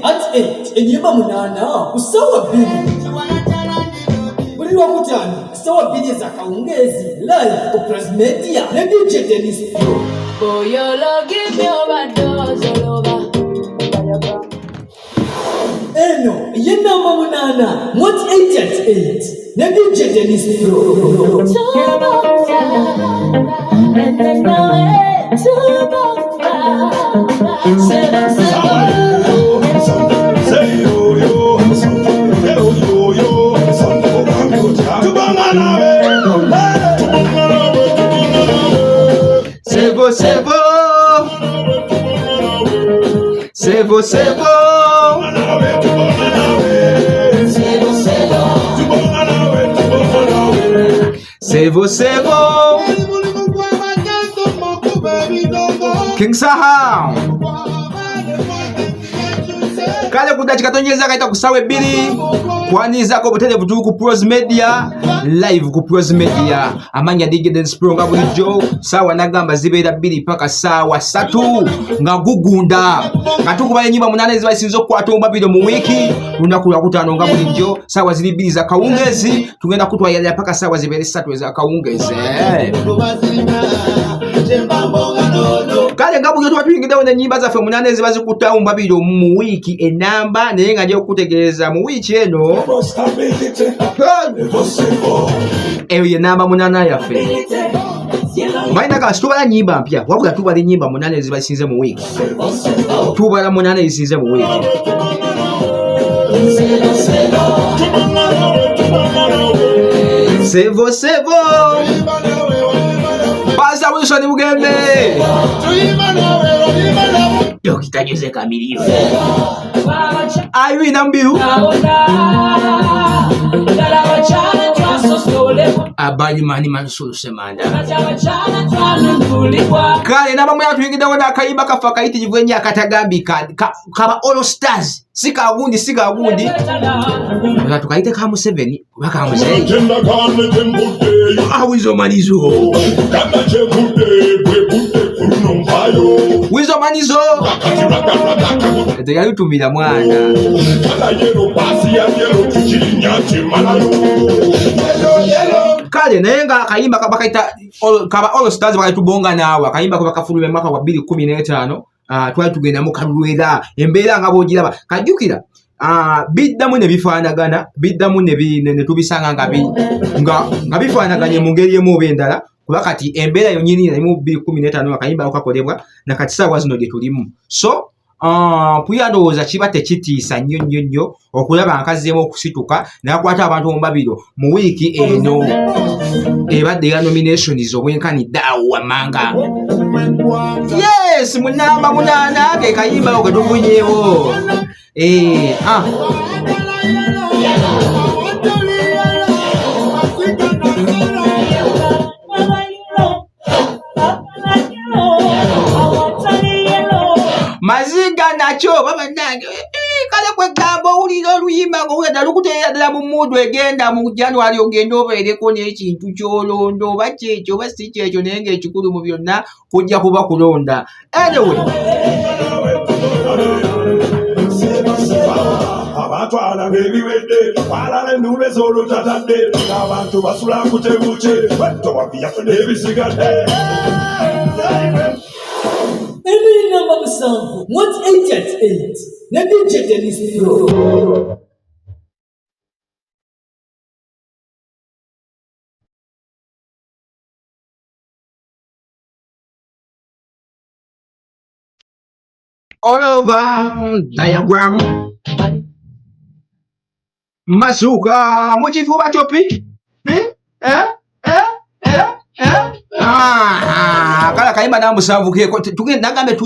at 8 enyimba munana usawa bili buli lwakutano sawa bili zakawungezi live ku Press Media ne DJ Dennis Pro. Boyolo give me overdose all over. Eno yenamba munana what 8 at 8 ne DJ Dennis Pro. Sevo King Saha kale kudachika tonyeza kaita kusawe bili kwaniza ko butele butu ku Press Media live ku Press Media amanya DJ Dennis Pro nga bulijo sawa nagamba zibeera bili paka sawa 3 nga gugunda ngatukuba nyimba munane zibasinzo kwata ombabiro mu wiki lunaku lwa kutano nga bulijo sawa zili bili za kawungezi tugenda kutwayalira paka sawa zibeere 3 za kawungezi kale ngabu yoto tuyingidawo ne nyimba zaffe munane zibazi kutawo mbabiro mu wiki enamba naye nga nje kutegereza mu wiki eno eyo ye namba munana yaffe maina ka stubala nyimba mpya wabula tubala nyimba munane zibasinze mu wiki tubala munane zisinze mu wiki sevo Pasa Wilson Mugembe Dokita Jose Camilio Ayu Nambiru Abani Mani Mansuru Semanda Kale naba mwe atuyigida wona kayiba kafaka iti jivwenya katagambi kaba All Stars sika gundi tukaite ka Museveni baka Museveni Wizo Manizo Wizo Manizo Ete tumira mwana kale nenga kayimba kabakaita kaba All Stars bakatubonga nawe kayimba kabakafulwe mwaka wa 2015 twali tugenda mu kalwera embeera nga bogiraba kajukira biddamu ne bifaanagana biddamu ne tubisanga nga bifaanaganye mu ngeri emu oba endala kuba kati embeera yonyini yali mu 2015 akayimba okakolebwa na kati saawa zino gye tulimu so kuyandowooza kiba tekitiisa nnyo okulaba nkazeemu okusituka nakwata abantu mubabiro mu wiiki eno ebadde ya nominations obwenkanidde awo wamanga yes munamba munana ke kayimba ogetufunyeewo maziga nacho baba nange kale kwegamba ulira oluyimba ng'ogenda lukuteera ddala mu muddu egenda mu January ogenda obeereko n'ekintu ky'olondo oba kyekyo oba si kyekyo naye ng'ekikulu mu byonna kujja kuba kulonda anyway abantu alanga ebiwedde balala ennume z'olutatadde abantu basula kutebuke towabiyaffe n'ebisigadde Every number sample, what 8 at 8? Let me check Dennis Pro. all over diagram Masuka mukifuba topi kala kayimba namusanvu keko tugenda nagambe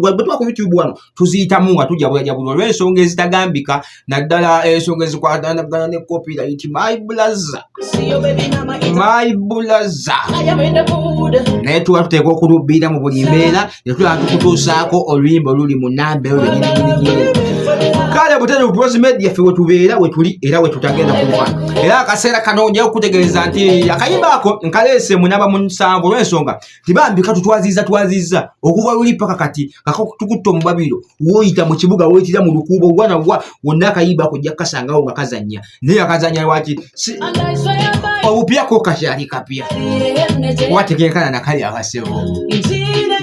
bwetwa ku YouTube wano tuziyitamu nga tujja bwajabulwa olw'ensonga ezitagambika naddala ensonga ezikwatagana ne copyright my blaza naye tuba tuteeka okulubbira mu buli mbeera ne tulaba tukutuusaako oluyimba oluli mu namba eyo kale butale Bros Media ffe wetubeera wetuli era wetutagenda kuva era akaseera kano njayo kutegeeza nti akayimba ako nkaleese munaba mu 7 olw'ensonga tibambika twaziza okuva luli paka kati tukutta omubabiro woyita mu kibuga woyitira mu lukuubo bwana wonna akayimba ako jjakasangawo nga kazanya naye akazanya lwaki obupya ko kakyali kapya wategenkana nakali akasebo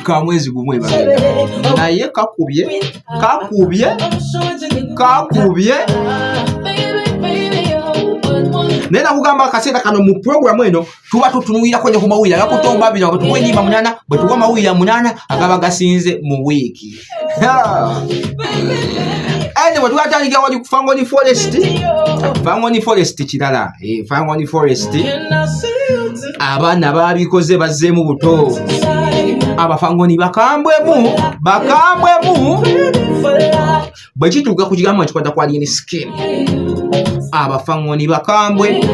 ka mwezi gumwe babega naye kakubye nena kugamba akaseera kano mu programu eno tuba tutunuulira kwenye ku mawulire agakutomba bino bwe tuwenyimba 8 bwe tuwa mawulire 8 agaba gasinze mu wiiki bwe twatandika wali ku Fangoni Forest kirala Fangoni Forest abaana babikoze bazzeemu buto abafangoni bakambwemu bwe kituuka ku kigambo kikwata kwa Alien Skin abafangoni bakambwe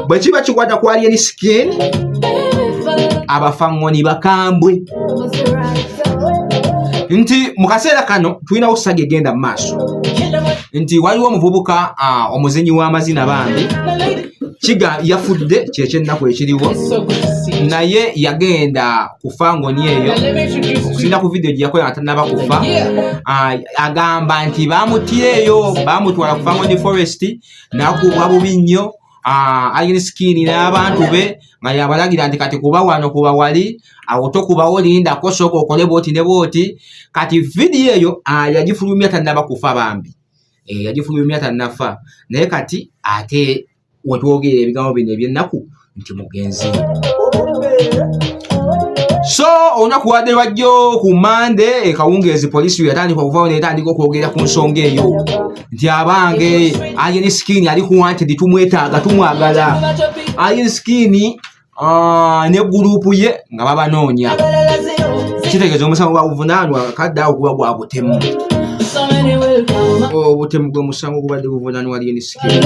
bwe kiba kikwata kwa Alien Skin abafangoni bakambwe nti mu kaseera kano tulina okusage genda mu maaso nti waliwo omuvubuka omuzenyi w'amazina bambi kiga yafudde kyekyennaku ekiriwo naye yagenda ku Fangoni eyo okusinda ku video gyeyakola atanaba kufa agamba nti bamutireeyo bamutwala ku Fangoni Forest nakubwa bubi nnyo Alien Skin n'abantu be nga yabalagira nti kati kuba wano kuba wali awo tokubawo lindako sooka okole booti ne booti kati video eyo yagifulumya tannaba kufa bambi yagifulumya tannafa naye kati ate wetwogera ebigambo bino eby'ennaku nti mugenzi so olunaku wadde lwajjo ku Monday Kawungeezi poliisi yatandika okuvaawo netandika okwogera ku nsonga eyo nti abange Alien Skin ali ku wanted tumwetaaga tumwagala Alien Skin ne gurupu ye nga babanoonya kitegeeza omusango gwabuvunaanwa kadde okuba gwa butemu obutemu bw'omusango gubadde buvunaanwa Alien Skin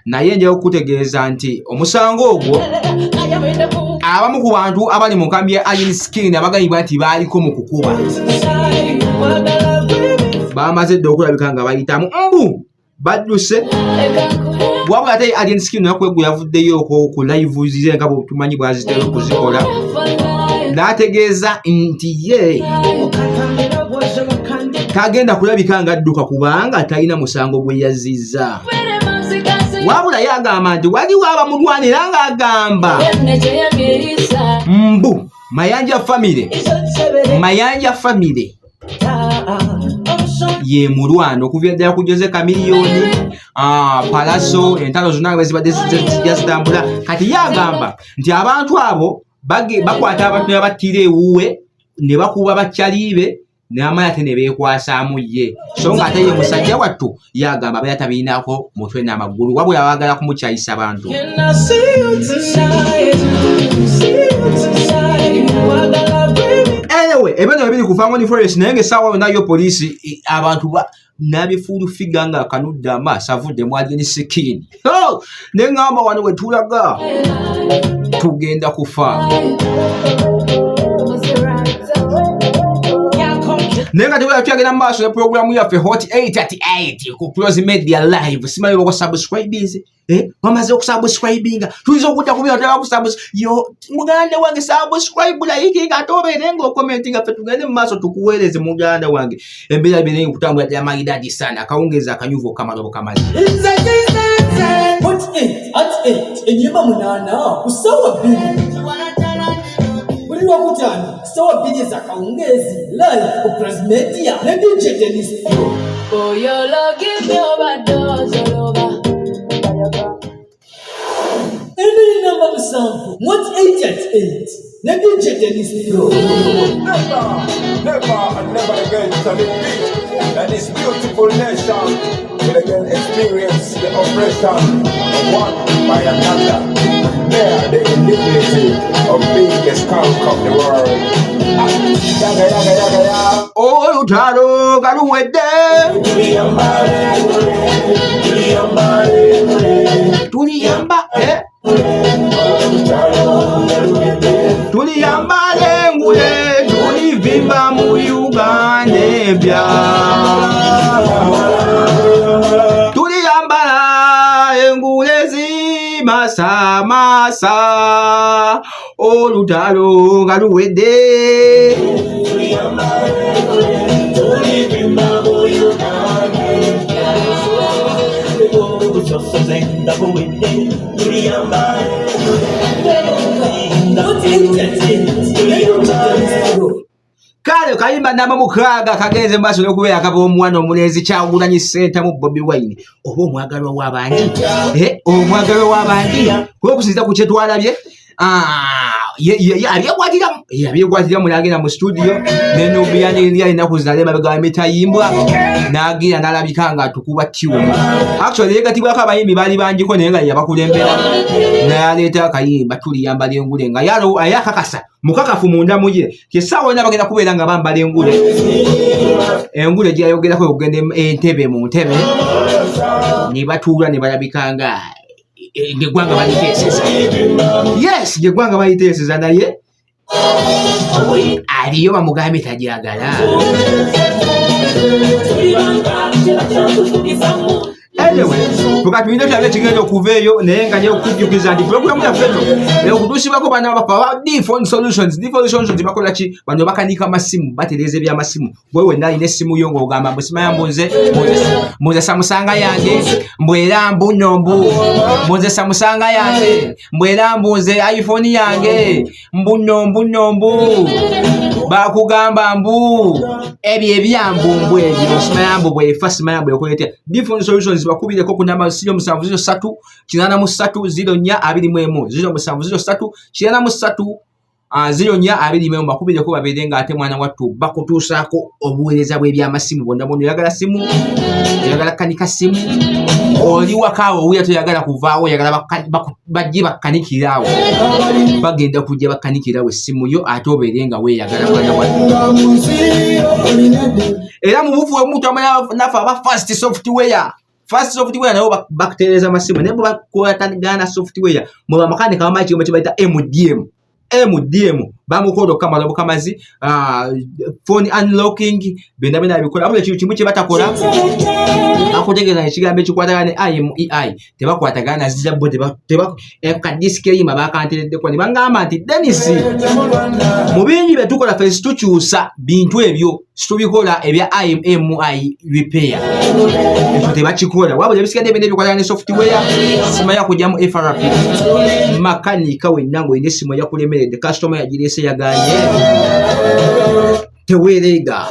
naye njayo okutegeeza nti omusango ogwo abamu ku bantu abali mu nkambi ya Alien Skin abaganyibwa nti baaliko mu kukuba bamaze dde okulabika nga bayitamu mbu badduse wabula ate Alien Skin nakweggu yavuddeyo ku live zize nga tumanyi bwazitera okuzikola n'ategeeza nti ye tagenda kulabika nga adduka kubanga talina musango gwe yazizza wabula yagamba nti waliwo abamulwanira ng'agamba mbu Mayanja family ye mulwana okuva ddala ku Jose Chameleone Palaso entalo zonna bwe zibadde zijja zitambula kati yagamba nti abantu abo bakwata abantu ne battira ewuwe ne bakuba bakyaliibe n'amala ate ne beekwasaamu ye so nga ate ye musajja wattu yagamba baya tabiinako mutwe n'amagulu wabula baagala kumukyayisa abantu anyway ebino ebiri ku Fangoni Forest naye ng'essaawa nayo poliisi abantu n'abifuulu figa nga akanudde amaaso avudde mu Alien Skin ne ngamba wano we tulaga tugenda kufa naye nga tewera tuyagenda mu maaso ne programu yaffe Hot 8 ku Bros Media live simanyi bako subscribers bamaze okusubscribinga tuliza okudda ku byotera yo muganda wange subscribe like nga tobeere nga okomentinga ffe tugende mu maaso tukuweereze muganda wange embeera biri kutambula ddala mayidaadi sana Kawungeezi akanyuvu kamalobo kamazi Hot 8 at 8 enyimba 8 ku ssaawa 2 buli lwakutaano ssaawa 2 za Kawungeezi live ku Bros Media ne DJ Dennis Oh, your love give me overdose all over. Every number of sample, what 8 at 8? Ne DJ Dennis Never again to the beat and this beautiful nation will again experience the oppression of one by another. There the indignity of being the skunk of the world. olutalo galuwedde tuliyamba lengule tulivimba mu Uganda empya Masa olutalo nga luwedde kale kayimba namba mukaaga kagenze maaso n'okubeera akava omwana omulenzi Kyagulanyi Center mu Bobi Wine oba omwagalwa w'abandi omwagalwa w'abandi kuba okusinziira ku kye twalabye abyekwatiramu n'agenda mu studio n'enubira n'eri ennaku zinali emabega w'emitayimbwa n'agenda n'alabika nga atukuba tune actually yeegatibwako abayimbi baali bangiko naye nga yabakulembera n'aleeta akayimba tuliyambala engule nga yakakasa mukakafu munda mu ye kyessaawa yonna bagenda kubeera nga bambala engule gyayogerako okugenda entebe mu ntebe ne batuula ne balabika nga ng'eggwanga baliteeseza yes ng'eggwanga baliteeseza naye aliyo bamugambye tajagala anyway tukatuyina kyali kigenda okuva eyo naye nga nyekukujjukiza nti pulogulamu yaffe eno okutuusibwako bana bafa Dphone Solutions bakola ki bano bakanika amasimu batereeza ebyamasimu gwe wenna alina essimu yo ng'ogamba mbu simanya mbuze samusanga yange mbwera mbunombu mbuze samusanga yange mbwera mbuze iPhone yange mbunombu bakugamba mbu ebyo ebyambumbu ebyo simanya mbu bwefa simanya bwekoletya Dphone Solutions bakubireko ku namba 0703 883 0421 0703 883 bakubireko babeere nga ate mwana wattu bakutuusaako obuweereza bw'ebyamasimu bonna bonna oyagala simu oyagala kanika simu oli wakaawo owuya toyagala kuvaawo oyagala bajje bakkanikiraawo bagenda kujja bakkanikiraawo essimu yo ate obeere nga weeyagala mwana wattu era mu bufu omuntu nafe aba Fast Software nabo bakutereeza amasimu naye bwebakwatagana software mwe bamakanika bamanyi kigambo kye bayita MDM bamukoda okukamala obukamazi phone unlocking byonna byonna bikola abula ekintu kimu kye batakola bakutegeeza ekigambo ekikwatagana ne IMEI tebakwatagana zizabbo kadisiki eyimba bakantereddeko ne bangamba nti Dennis mu bingi bye tukola ffe situkyusa bintu ebyo situbikola ebya IMEI repair ekyo tebakikola wabula ebisigadde byonna ebikwatagana ne software simanya kujjamu FRP makanika wenna ng'olina essimu yakulemeredde customer yagireese yaganye teweerega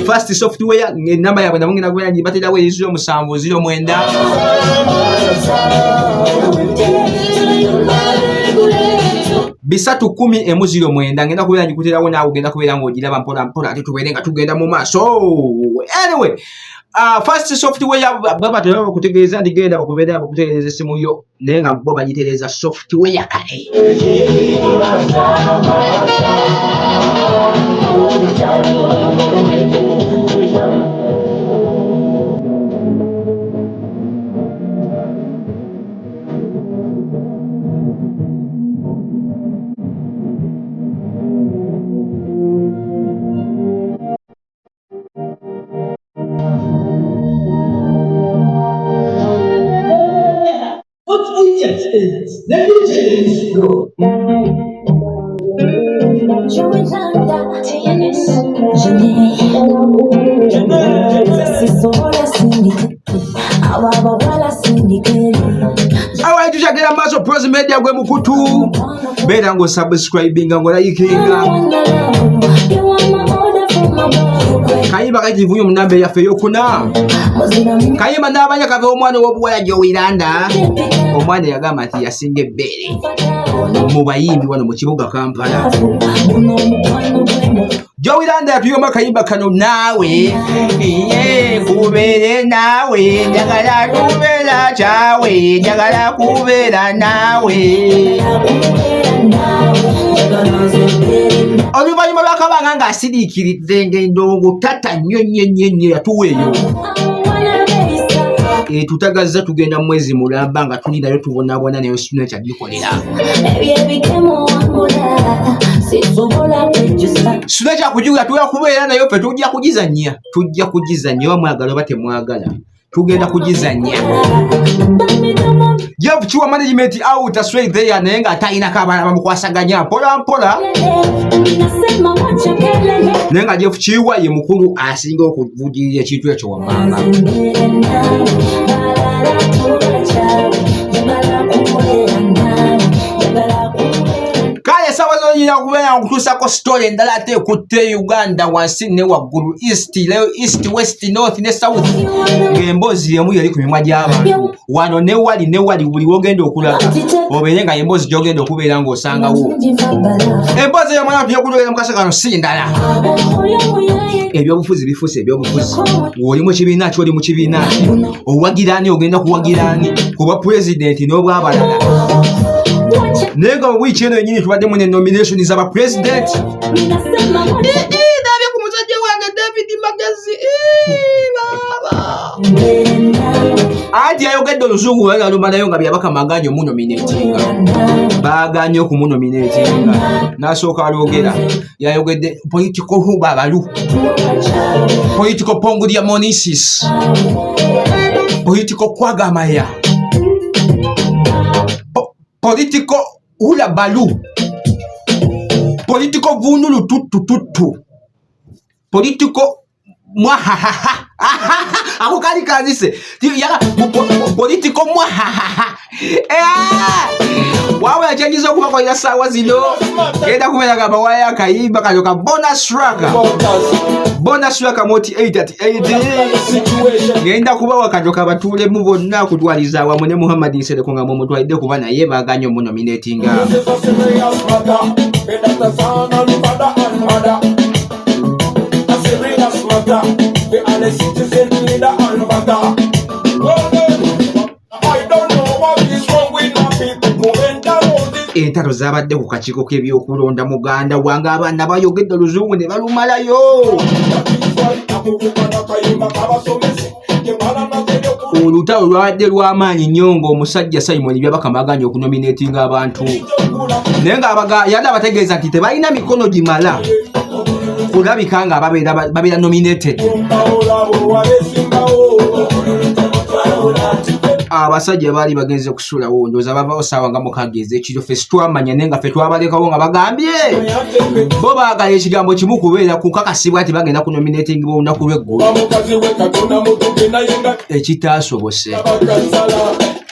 Fast Software enamba yabwe nabo ngenda kubeera baterawo 0709 310 ngenda kubeera ngikuterawo naawe ogenda kubeera ng'ogiraba mpola mpola ate tubeere nga tugenda mu maaso anyway Fast Software baba tebakutegeeza nti genda bakubeera bakutegeeza essimu yo naye nga bo bagitereeza software kale Alright, tushagera maaso Pros Media gwe mukutu beera ng'osubscribinga ng'olayikinga kayimba kakivuyo mu namba yaffe ey'okuna kayimba n'abanya kave omwana ow'obuwala Jowiranda omwana yagamba nti yasinga ebbeere mu bayimbi wano mu kibuga Kampala Jowiranda yatuyomba kayimba kano naawe kubeere naawe njagala kubeera kyawe njagala kubeera naawe oluvannyuma lwakabanga ng'asiriikiridde ng'endongo tata nnyo yatuweeyo tutagazza tugenda mwezi mulamba nga tuli nayo tubonaabona nayo sino ekyagikolera sino ekyakujula tuya kubeera nayo ffe tujja kugizannya oba mwagala oba temwagala tugenda kugizanya Jeff Chiwa management out straight there naye nga atalinako abaana bamukwasaganya mpola mpola naye nga Jeff Chiwa ye mukulu asinga okuvujirira ekintu ekyo wammanga kale sawa zonyina okubeera okutuusako story endala ate ekutte Uganda wansi ne waggulu east west north ne south ng'emboozi emu yali ku mimwa gy'abantu wano ne wali buli wogenda okulaga obeere nga emboozi gy'ogenda okubeera ng'osangawo emboozi eyo mwana tuyokulwera mukasa kano si ndala ebyobufuzi bifuuse ebyobufuzi oli mu kibiina ki oli mu kibiina ki owagiraani ogenda kuwagiraani kuba pulezidenti n'obwabalala naye nga wiiki eno yenyini tubaddemu ne nomination z'abapresident nabye ku musajja wange David Magazi anti ayogedde oluzungu balumalayo nga byabakamaganya omunominatinga baaganye okumunominatinga n'asooka alwogera yayogedde political hubabalu political pongulya monisis political kwagamaya political hula balu political vunulu tutu political mwahahaha ako kali kazise yala political mwahahaha wawe achangiza okuba kwa sawa zino genda kubeera gamba waya akayimba kalyoka bonus track moti 8 genda kuba wakatoka batuulemu bonna kutwaliza awamu ne Muhammad Nsereko nga mumutwalidde kuba naye baganye omunominatinga entalo zabadde ku kakiiko k'ebyokulonda muganda wange abaana bayogedde oluzungu ne balumalayo olutalo lwabadde lw'amaanyi nnyo ng'omusajja Simon byabakamaganya okunominatinga abantu naye nga yadde abategeeza nti tebalina mikono gimala kulabika nga babeera nominated abasajja baali bagenze okusulawo ndowooza bavaawo ssaawa nga mukagezi ekiro ffe situamanya naye nga ffe twabalekawo nga bagambye bo baagala ekigambo kimu kubeera kukakasibwa nti bagenda kunominatingibwa olunaku lw'eggulu ekitaasobose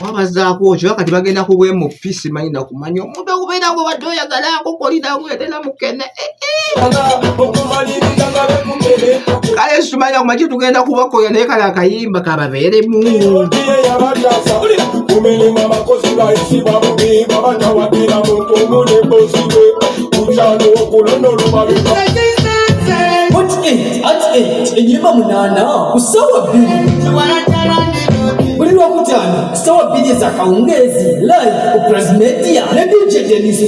wabazaako kyo kati bagenda kubwe mu pisi mayina kumanya omuntu okubeera ngo badde oyagalako kolinagwetera mukene kale situmanya kumaki tugenda kubakola naye kale akayimba kababeeremu enyimba 8 ku ssaawa 2 buli lwakutaano ssaawa 2 ez'akawungeezi live ku Pressmedia ne DJ Dennis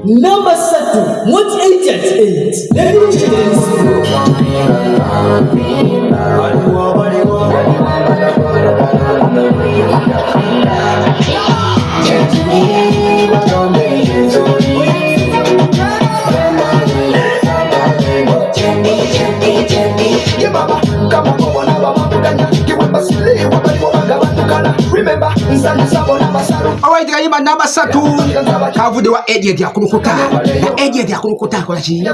Number 3 Moti 888 ne DJ Dennis Alright, kayimba namba 3 kavudde wa Ediet akulukuta Ediet akulukuta akola ki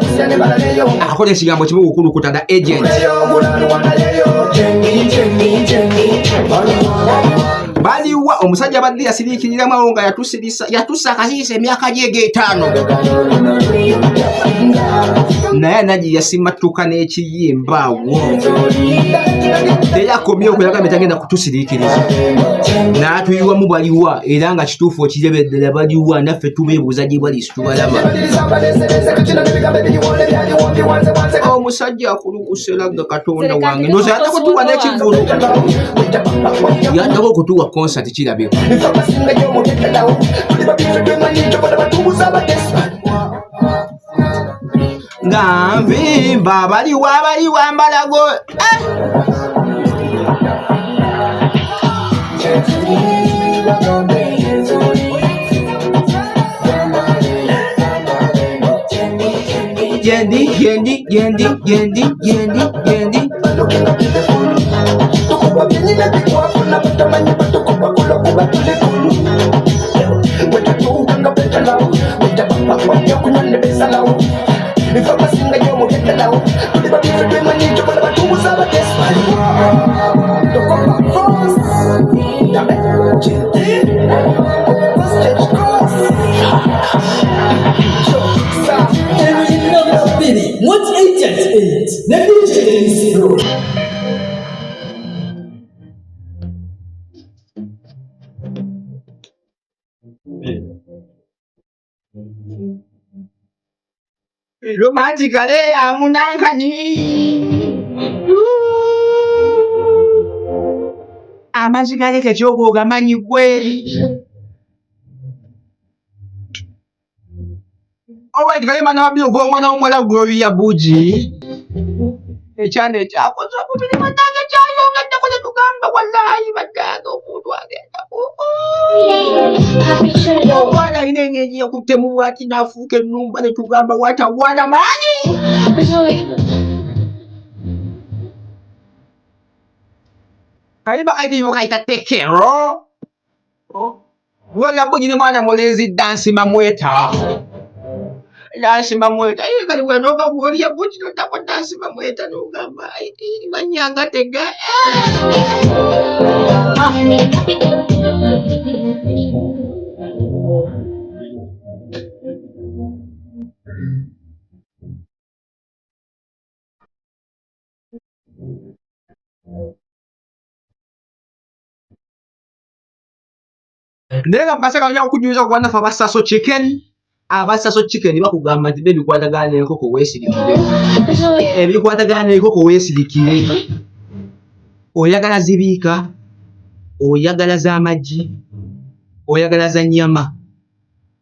akola ekigambo kimu kukulukuta da agent baliwa omusajja badde yasiriikirira mawo nga yatussa akasiisa emyaka gye 5 naye anaji yasimatuka n'ekiyimba teyakomye okulaga betagenda kutusiriikiriza n'atuyiwamu baliwa era nga kituufu okirebeddera baliwa naffe tubeebuuza gye bali situbalaba omusajja akulukusera nga katonda wange ndoza yaddako tuwa n'ekivulu yaddako okutuwa concert kirabika nga nvimba baliwa mbalago yendi, yendi, yendi, yendi. What's 8 at 8? Let me check this bro. Romantically, I'm unankani. Amazikale kekyogo gamanyi gweri. Alright, kalima na wabili kwa mwana Gloria Buji. Echane chako so kubili matanga chayo ngata kwa tugamba wallahi badaga omuntu agenda. Wana inenye ya kutemu wati nafuke numba ne tugamba watawana mani. Kalima aidi yokaita tekero. Wala Buji ni mwana molezi dansi mamweta. Dansi mamweta iyo kali wanoka Gloria Buji notako dansi mamweta nugamba manyanga tega. Ndega mpasa kanya okujuza kwa nafa basaso chicken. Abasaso chicken bakugamba nti bebi kwatagana enkoko weesirikire. Ebikwatagana enkoko weesirikire. Oyagala zibiika, oyagala z'amagi, oyagala za nnyama.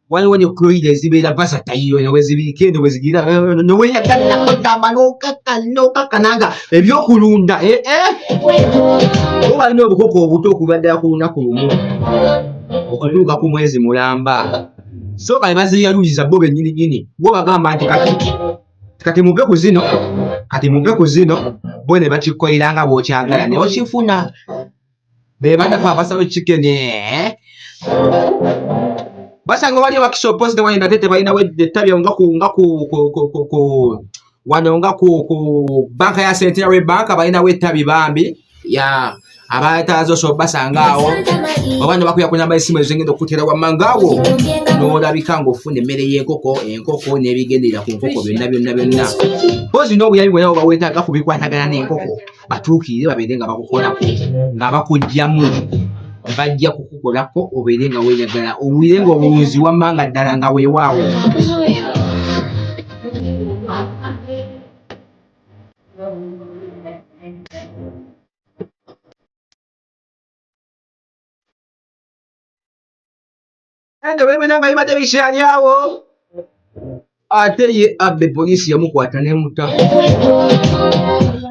Waliwo ne Kroide ezibeera versatile ne wezibiika eno wezigira ne weyagala kugamba n'okakananga ebyokulunda. Oba alina obukoko obuto okubaddala ku lunaku lumu. Okutuuka ku mwezi mulamba. So kale baziyaluliza bo bennyini bo bagamba nti kati muve ku zino bo ne bakikoleranga bw'okyagala ne okifuna be banafa abasawo chicken basanga wali wakisopozi wali natete balina wedetabya nga ku wano nga ku banka ya Centenary Bank balina wettabi bambi ya abatazo so basanga awo abana bakuya kunyamba esimu ezengendo kutera wa mangawo n'olabika ng'ofuna emmere y'enkoko n'ebigendera ku nkoko byonna pozi n'obuyabi bwe nabo bawetaaga kubikwatagana n'enkoko batuukirire babeere nga bakukolako nga bakugyamu bajja kukukolako obeere nga weeyagala owulire ng'obulunzi wammanga ddala nga weewaawo. Ende wemena nga ibadde bikyalyawo ate ye abbe poliisi yamukwata n'emuta.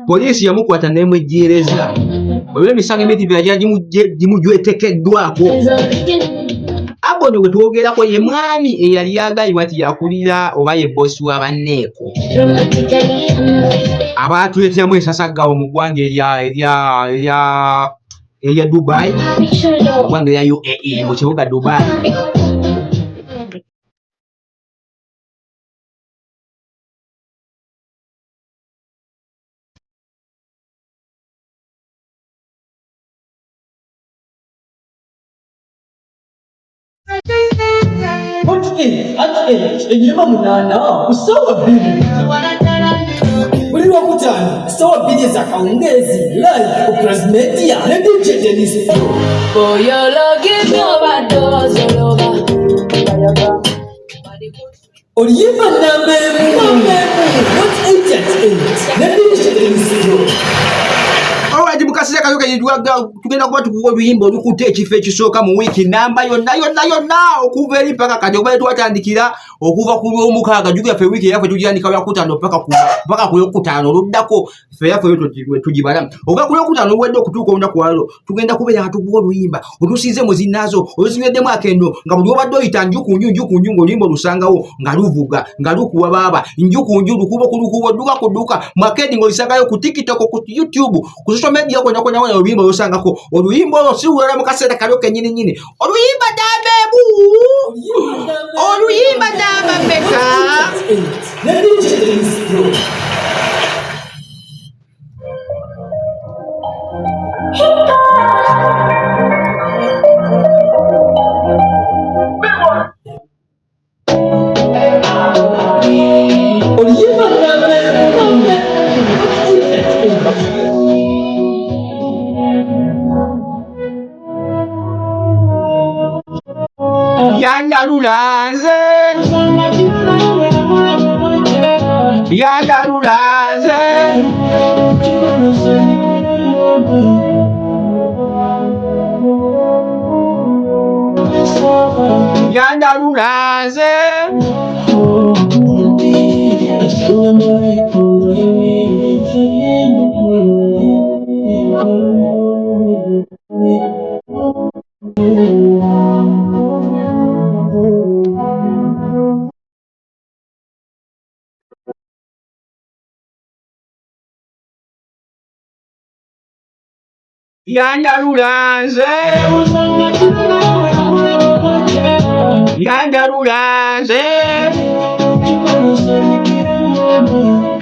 Poliisi yamukwata n'emwejjeereza olwo emisango emitivu yali gimujwetekeddwako. Abono gwe twogerako ye mwami eyali yagayibwa nti yakulira oba ye bossi wa banneeko abaatuleteramu ensasaggawo mu ggwanga erya Dubai, ggwanga erya UAE mu kibuga Dubai. Enyuma munana usawa bili buli lwakutaano sawa bili za kaungezi live ku Transmedia ne DJ Dennis Boyolo give me overdose all over. Oliyimba namemu what's 8 at 8 ne DJ Dennis Alright, kasira kayoka tugenda kuba tukuwa oluyimba olukuta ekifo ekisooka mu wiiki namba yonna okuva eri paka kati okuba twatandikira okuva ku lw'omukaaga jukira ffe wiiki yaffe tugirandika lwakutaano paka ku lwokutaano oluddako ffe yaffe tugibala okuva ku lwokutaano oluwedde okutuuka olunaku walwo tugenda kubeera nga tukuwa oluyimba olusinze mu zinnaazo olusinyeddemu akendo nga buli obadde oyita njukunju ng'oluyimba olusangawo nga luvuga nga lukuwa baaba njukunju lukubo ku lukubo dduka ku dduka makedi ng'olisangayo ku tiktok ku youtube ku social media kwonna oluyimba olusangako oluyimba olwo siwulala mu kaseera kalyo kennyini oluyimba dabeebu oluyimba dabameka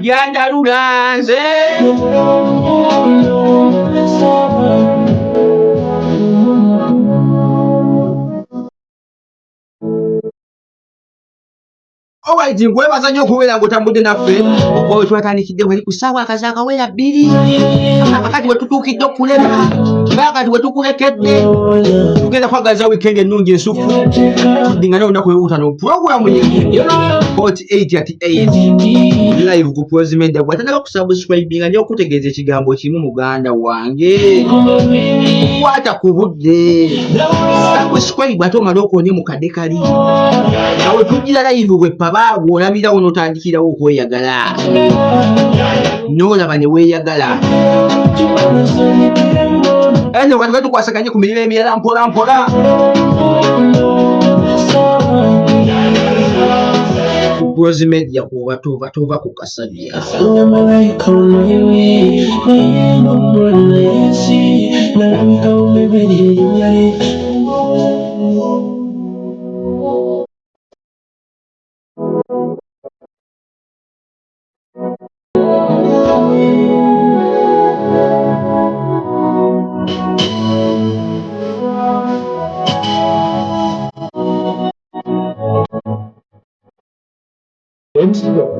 Yandalulanze Alright, nkwebaza nnyo okubeera ng'otambudde naffe oba we twatandikidde wali ku ssaawa akazaakawera 2 akati we tutuukidde okulema baakati we tukulekedde tugenda kwagaliza wiikendi ennungi ensufu tuddingana olunaku lw'olwokutaano puroguramu ye 48 live ku Pros Media bw'atandika kusubscribinga nja okutegeeza ekigambo kimu muganda wange kwata ku budde subscribe ate omale okoonye mu kadde kali nga we tujjira live bwe pabaago olabirawo n'otandikirawo okweyagala n'olaba ne weeyagala eno kati tukwasaganye ku miriro emirala mpola mpola Pros Media kuba tova ku kasabya Let's go.